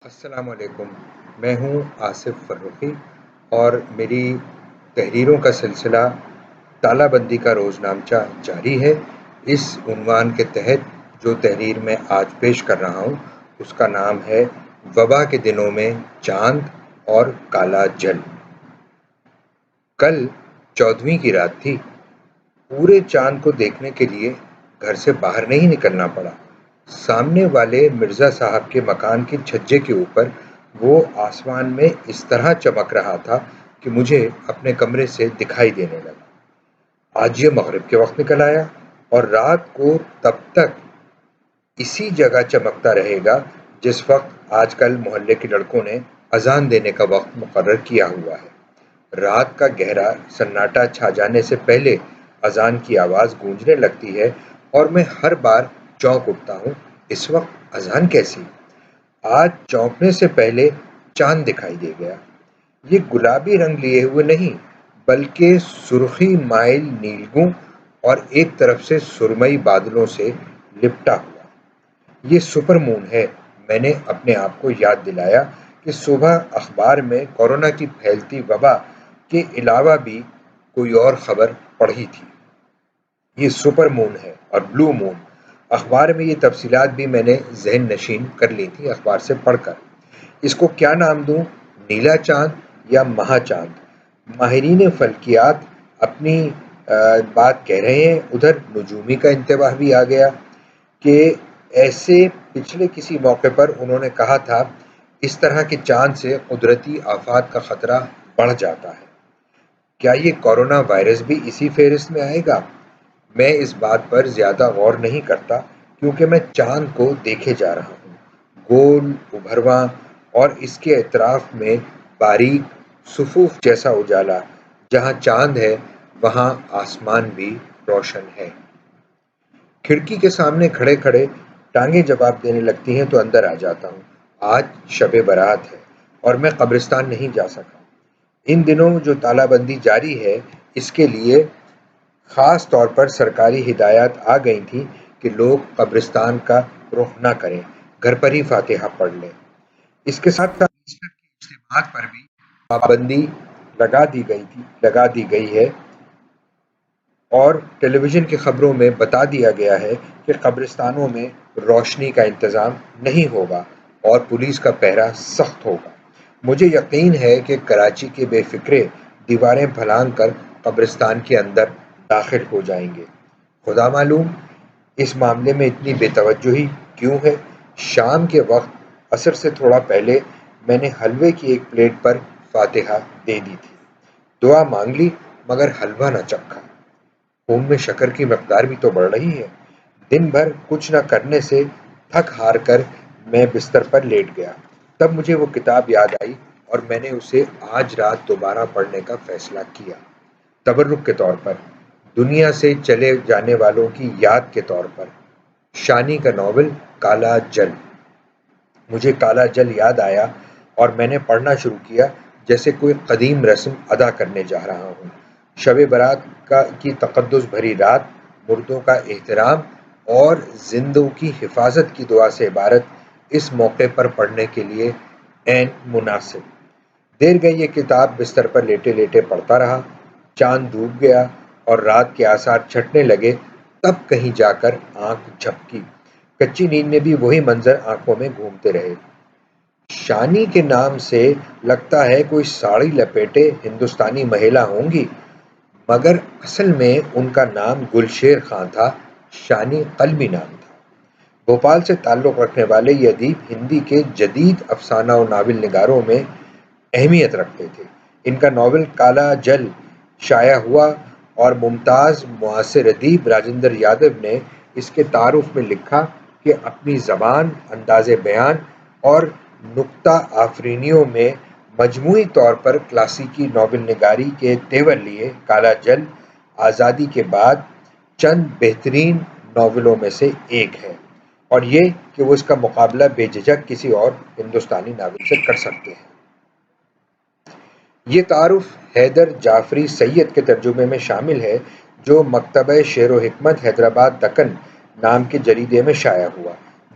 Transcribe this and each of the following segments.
السلام علیکم۔ میں ہوں آصف فرخی اور میری تحریروں کا سلسلہ تالہ بندی کا روزنامچہ جاری ہے۔ اس عنوان کے تحت جو تحریر میں آج پیش کر رہا ہوں اس کا نام ہے وبا کے دنوں میں چاند اور کالا جل۔ کل 14ویں کی رات تھی۔ پورے چاند کو دیکھنے کے لیے گھر سے باہر نہیں نکلنا پڑا۔ سامنے والے مرزا صاحب کے مکان کی چھجے کے اوپر وہ آسمان میں اس طرح چمک رہا تھا کہ مجھے اپنے کمرے سے دکھائی دینے لگا۔ آج یہ مغرب کے وقت نکل آیا اور رات کو تب تک اسی جگہ چمکتا رہے گا جس وقت آج کل محلے کے لڑکوں نے اذان دینے کا وقت مقرر کیا ہوا ہے۔ رات کا گہرا سناٹا چھا جانے سے پہلے اذان کی آواز گونجنے لگتی ہے اور میں ہر بار چونک اٹھتا ہوں۔ اس وقت اذان کیسی؟ آج چونکنے سے پہلے چاند دکھائی دے گیا۔ یہ گلابی رنگ لیے ہوئے نہیں بلکہ سرخی مائل نیلگوں اور ایک طرف سے سرمئی بادلوں سے لپٹا ہوا۔ یہ سپر مون ہے۔ میں نے اپنے آپ کو یاد دلایا کہ صبح اخبار میں کورونا کی پھیلتی وبا کے علاوہ بھی کوئی اور خبر پڑھی تھی۔ یہ سپر مون ہے اور بلو مون۔ اخبار میں یہ تفصیلات بھی میں نے ذہن نشین کر لی تھی اخبار سے پڑھ کر۔ اس کو کیا نام دوں؟ نیلا چاند یا مہا چاند؟ ماہرین فلکیات اپنی بات کہہ رہے ہیں۔ ادھر نجومی کا انتباہ بھی آ گیا کہ ایسے پچھلے کسی موقع پر انہوں نے کہا تھا اس طرح کے چاند سے قدرتی آفات کا خطرہ بڑھ جاتا ہے۔ کیا یہ کورونا وائرس بھی اسی فہرست میں آئے گا؟ میں اس بات پر زیادہ غور نہیں کرتا کیونکہ میں چاند کو دیکھے جا رہا ہوں، گول ابھرواں اور اس کے اطراف میں باریک صفوف جیسا اجالا۔ جہاں چاند ہے وہاں آسمان بھی روشن ہے۔ کھڑکی کے سامنے کھڑے کھڑے ٹانگیں جواب دینے لگتی ہیں تو اندر آ جاتا ہوں۔ آج شب برات ہے اور میں قبرستان نہیں جا سکا۔ ان دنوں جو تالہ بندی جاری ہے اس کے لیے خاص طور پر سرکاری ہدایات آ گئی تھیں کہ لوگ قبرستان کا رخ نہ کریں، گھر پر ہی فاتحہ پڑھ لیں۔ اس کے ساتھ ساتھ ایسٹر کے اجتماعات پر بھی پابندی لگا دی گئی ہے اور ٹیلی ویژن کی خبروں میں بتا دیا گیا ہے کہ قبرستانوں میں روشنی کا انتظام نہیں ہوگا اور پولیس کا پہرا سخت ہوگا۔ مجھے یقین ہے کہ کراچی کے بے فکرے دیواریں پھلانگ کر قبرستان کے اندر داخل ہو جائیں گے۔ خدا معلوم اس معاملے میں اتنی بے توجہی کیوں ہے۔ شام کے وقت عصر سے تھوڑا پہلے میں نے حلوے کی ایک پلیٹ پر فاتحہ دے دی تھی، دعا مانگ لی مگر حلوہ نہ چکھا۔ خون میں شکر کی مقدار بھی تو بڑھ رہی ہے۔ دن بھر کچھ نہ کرنے سے تھک ہار کر میں بستر پر لیٹ گیا۔ تب مجھے وہ کتاب یاد آئی اور میں نے اسے آج رات دوبارہ پڑھنے کا فیصلہ کیا، تبرک کے طور پر، دنیا سے چلے جانے والوں کی یاد کے طور پر۔ شانی کا ناول کالا جل۔ مجھے کالا جل یاد آیا اور میں نے پڑھنا شروع کیا جیسے کوئی قدیم رسم ادا کرنے جا رہا ہوں۔ شب برات کی تقدس بھری رات، مردوں کا احترام اور زندوں کی حفاظت کی دعا سے عبارت اس موقع پر پڑھنے کے لیے عین مناسب۔ دیر گئی یہ کتاب بستر پر لیٹے لیٹے پڑھتا رہا۔ چاند ڈوب گیا اور رات کے آثار چھٹنے لگے، تب کہیں جا کر آنکھ جھپکی۔ کچی نیند میں بھی وہی منظر آنکھوں میں گھومتے رہے۔ شانی کے نام سے لگتا ہے کوئی ساڑی لپیٹے ہندوستانی مہیلا ہوں گی، مگر اصل میں ان کا نام گلشیر خان تھا۔ شانی قلمی نام تھا۔ بھوپال سے تعلق رکھنے والے یہ ادیب ہندی کے جدید افسانہ و ناول نگاروں میں اہمیت رکھتے تھے۔ ان کا ناول کالا جل شائع ہوا اور ممتاز معاصر ادیب راجندر یادو نے اس کے تعارف میں لکھا کہ اپنی زبان، انداز بیان اور نکتہ آفرینیوں میں مجموعی طور پر کلاسیکی ناول نگاری کے تیور لیے کالا جل آزادی کے بعد چند بہترین ناولوں میں سے ایک ہے، اور یہ کہ وہ اس کا مقابلہ بے جھجک کسی اور ہندوستانی ناول سے کر سکتے ہیں۔ یہ تعارف حیدر جعفری سید کے ترجمے میں شامل ہے جو مکتبہ شعر و حکمت حیدرآباد دکن نام کے جریدے میں شائع ہوا،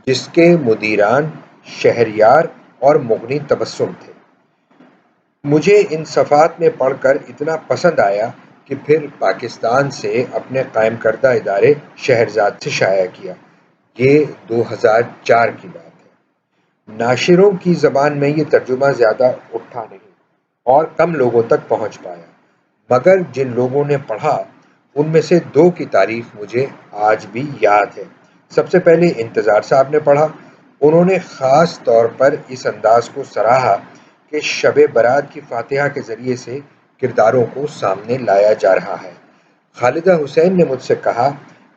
جس کے مدیران شہریار اور مغنی تبسم تھے۔ مجھے ان صفحات میں پڑھ کر اتنا پسند آیا کہ پھر پاکستان سے اپنے قائم کردہ ادارے شہرزاد سے شائع کیا۔ یہ 2004 کی بات ہے۔ ناشروں کی زبان میں یہ ترجمہ زیادہ اٹھا نہیں اور کم لوگوں تک پہنچ پایا، مگر جن لوگوں نے پڑھا ان میں سے 2 کی تعریف مجھے آج بھی یاد ہے۔ سب سے پہلے انتظار صاحب نے پڑھا۔ انہوں نے خاص طور پر اس انداز کو سراہا کہ شب برات کی فاتحہ کے ذریعے سے کرداروں کو سامنے لایا جا رہا ہے۔ خالدہ حسین نے مجھ سے کہا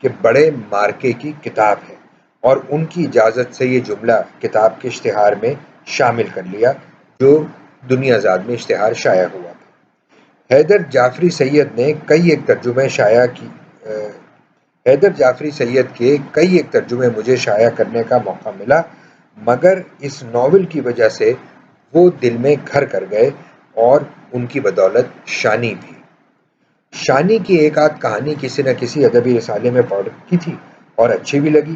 کہ بڑے مارکے کی کتاب ہے، اور ان کی اجازت سے یہ جملہ کتاب کے اشتہار میں شامل کر لیا جو دنیا زاد میں اشتہار شائع ہوا تھا۔ حیدر جعفری سید کے کئی ایک ترجمے مجھے شائع کرنے کا موقع ملا، مگر اس ناول کی وجہ سے وہ دل میں گھر کر گئے، اور ان کی بدولت شانی بھی۔ شانی کی ایک آدھ کہانی کسی نہ کسی ادبی رسالے میں پڑھ کی تھی اور اچھی بھی لگی۔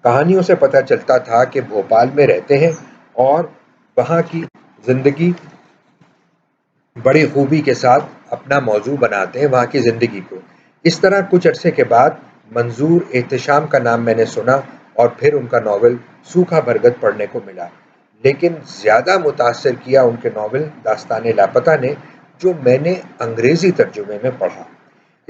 کہانیوں سے پتہ چلتا تھا کہ بھوپال میں رہتے ہیں اور وہاں کی زندگی بڑی خوبی کے ساتھ اپنا موضوع بناتے ہیں، وہاں کی زندگی کو۔ اس طرح کچھ عرصے کے بعد منظور احتشام کا نام میں نے سنا، اور پھر ان کا ناول سوکھا برگد پڑھنے کو ملا۔ لیکن زیادہ متاثر کیا ان کے ناول داستان لاپتہ نے، جو میں نے انگریزی ترجمے میں پڑھا۔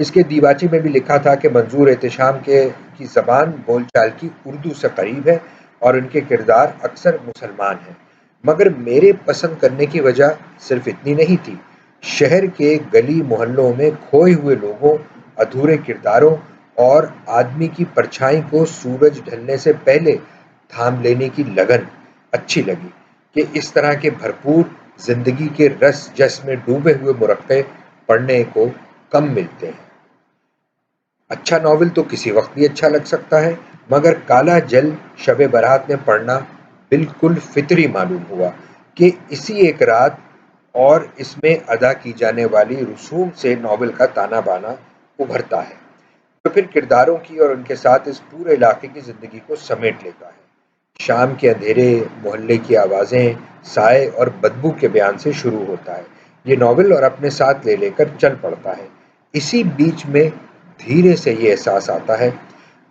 اس کے دیباچی میں بھی لکھا تھا کہ منظور احتشام کی زبان بول چال کی اردو سے قریب ہے اور ان کے کردار اکثر مسلمان ہیں، مگر میرے پسند کرنے کی وجہ صرف اتنی نہیں تھی۔ شہر کے گلی محلوں میں کھوئے ہوئے لوگوں، ادھورے کرداروں اور آدمی کی پرچھائی کو سورج ڈھلنے سے پہلے تھام لینے کی لگن اچھی لگی کہ اس طرح کے بھرپور زندگی کے رس جس میں ڈوبے ہوئے مرقع پڑھنے کو کم ملتے ہیں۔ اچھا ناول تو کسی وقت بھی اچھا لگ سکتا ہے، مگر کالا جل شب برات میں پڑھنا بالکل فطری معلوم ہوا کہ اسی ایک رات اور اس میں ادا کی جانے والی رسوم سے ناول کا تانا بانا ابھرتا ہے، تو پھر کرداروں کی اور ان کے ساتھ اس پورے علاقے کی زندگی کو سمیٹ لیتا ہے۔ شام کے اندھیرے، محلے کی آوازیں، سائے اور بدبو کے بیان سے شروع ہوتا ہے یہ ناول، اور اپنے ساتھ لے کر چل پڑتا ہے۔ اسی بیچ میں دھیرے سے یہ احساس آتا ہے۔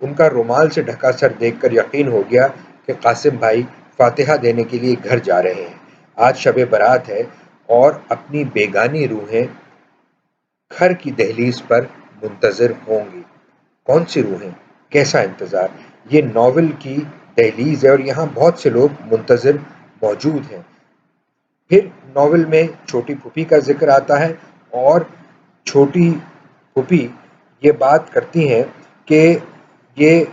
ان کا رومال سے ڈھکا سر دیکھ کر یقین ہو گیا کہ قاسم بھائی فاتحہ دینے کے لیے گھر جا رہے ہیں۔ آج شب برات ہے اور اپنی بیگانی روحیں گھر کی دہلیز پر منتظر ہوں گی۔ کون سی روحیں؟ کیسا انتظار؟ یہ ناول کی دہلیز ہے اور یہاں بہت سے لوگ منتظر موجود ہیں۔ پھر ناول میں چھوٹی پھوپھی کا ذکر آتا ہے، اور چھوٹی پھوپھی یہ بات کرتی ہیں کہ یہ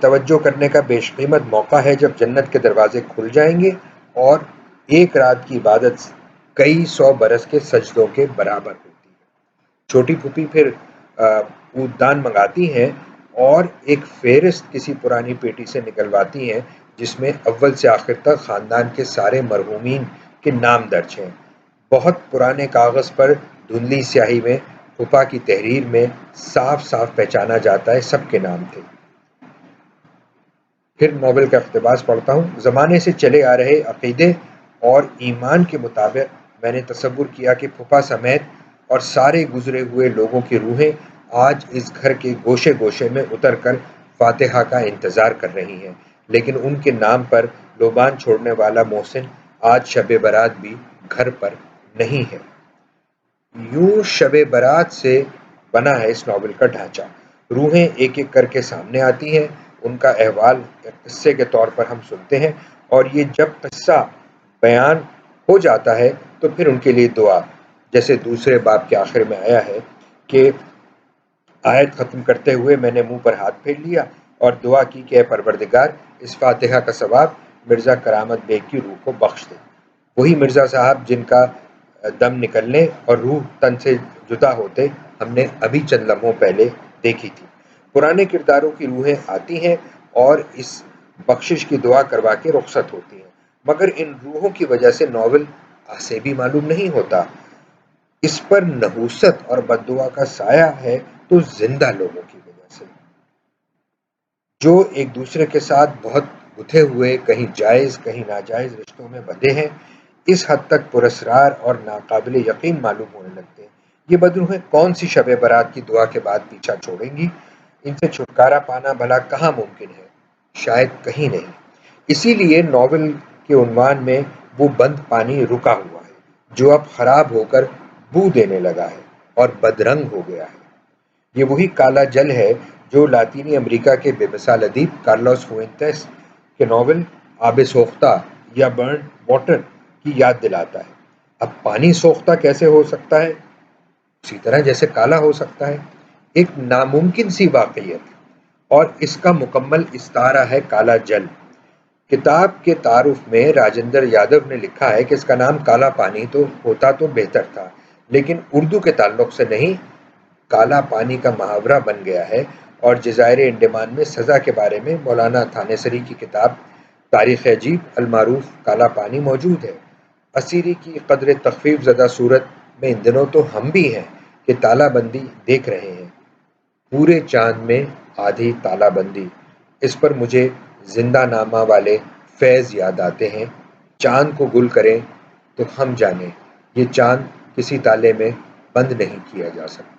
توجہ کرنے کا بیش قیمت موقع ہے جب جنت کے دروازے کھل جائیں گے اور ایک رات کی عبادت کئی 100 برس کے سجدوں کے برابر ہوتی ہے۔ چھوٹی پھوپھی پھر اودان منگاتی ہیں اور ایک فہرست کسی پرانی پیٹی سے نکلواتی ہیں جس میں اول سے آخر تک خاندان کے سارے مرحومین کے نام درج ہیں۔ بہت پرانے کاغذ پر دھندلی سیاہی میں پھوپھا کی تحریر میں صاف صاف پہچانا جاتا ہے سب کے نام تھے۔ پھر ناول کا اقتباس پڑھتا ہوں۔ زمانے سے چلے آ رہے عقیدے اور ایمان کے مطابق میں نے تصور کیا کہ پھوپھا سمیت اور سارے گزرے ہوئے لوگوں کی روحیں آج اس گھر کے گوشے گوشے میں اتر کر فاتحہ کا انتظار کر رہی ہیں، لیکن ان کے نام پر لوبان چھوڑنے والا محسن آج شب برات بھی گھر پر نہیں ہے۔ یوں شب برات سے بنا ہے اس ناول کا ڈھانچہ۔ روحیں ایک ایک کر کے سامنے آتی ہیں، ان کا احوال ایک قصے کے طور پر ہم سنتے ہیں، اور یہ جب قصہ بیان ہو جاتا ہے تو پھر ان کے لیے دعا، جیسے دوسرے باب کے آخر میں آیا ہے کہ آیت ختم کرتے ہوئے میں نے منہ پر ہاتھ پھیر لیا اور دعا کی کہ اے پروردگار اس فاتحہ کا ثواب مرزا کرامت بیگ کی روح کو بخش دے۔ وہی مرزا صاحب جن کا دم نکلنے اور روح تن سے جدا ہوتے ہم نے ابھی چند لمحوں پہلے دیکھی تھی۔ پرانے کرداروں کی روحیں آتی ہیں اور اس بخشش کی دعا کروا کے رخصت ہوتی ہیں، مگر ان روحوں کی وجہ سے ناول آسیبی معلوم نہیں ہوتا۔ اس پر نحوست اور بددعا کا سایہ ہے تو زندہ لوگوں کی وجہ سے، جو ایک دوسرے کے ساتھ بہت گتھے ہوئے، کہیں جائز کہیں ناجائز رشتوں میں بندھے ہیں، اس حد تک پراسرار اور ناقابل یقین معلوم ہونے لگتے ہیں۔ یہ بدروحیں کون سی شب برات کی دعا کے بعد پیچھا چھوڑیں گی؟ ان سے چھٹکارا پانا بھلا کہاں ممکن ہے؟ شاید کہیں نہیں۔ اسی لیے ناول کے عنوان میں وہ بند پانی رکا ہوا ہے، جو اب خراب ہو کر بو دینے لگا ہے اور بدرنگ ہو گیا ہے۔ یہ وہی کالا جل ہے جو لاطینی امریکہ کے بے مثال ادیب کارلوس فوئنتیس کے ناول آب سوختہ یا برنڈ واٹر کی یاد دلاتا ہے۔ اب پانی سوختہ کیسے ہو سکتا ہے؟ اسی طرح جیسے کالا ہو سکتا ہے۔ ایک ناممکن سی واقعیت، اور اس کا مکمل استعارہ ہے کالا جل۔ کتاب کے تعارف میں راجندر یادو نے لکھا ہے کہ اس کا نام کالا پانی تو ہوتا تو بہتر تھا، لیکن اردو کے تعلق سے نہیں، کالا پانی کا محاورہ بن گیا ہے، اور جزائر انڈمان میں سزا کے بارے میں مولانا تھانیسری کی کتاب تاریخ عجیب المعروف کالا پانی موجود ہے۔ اسیری کی قدر تخفیف زدہ صورت میں ان دنوں تو ہم بھی ہیں کہ تالہ بندی دیکھ رہے ہیں، پورے چاند میں آدھی تالہ بندی۔ اس پر مجھے زندہ نامہ والے فیض یاد آتے ہیں، چاند کو گل کریں تو ہم جانیں، یہ چاند کسی تالے میں بند نہیں کیا جا سکتا۔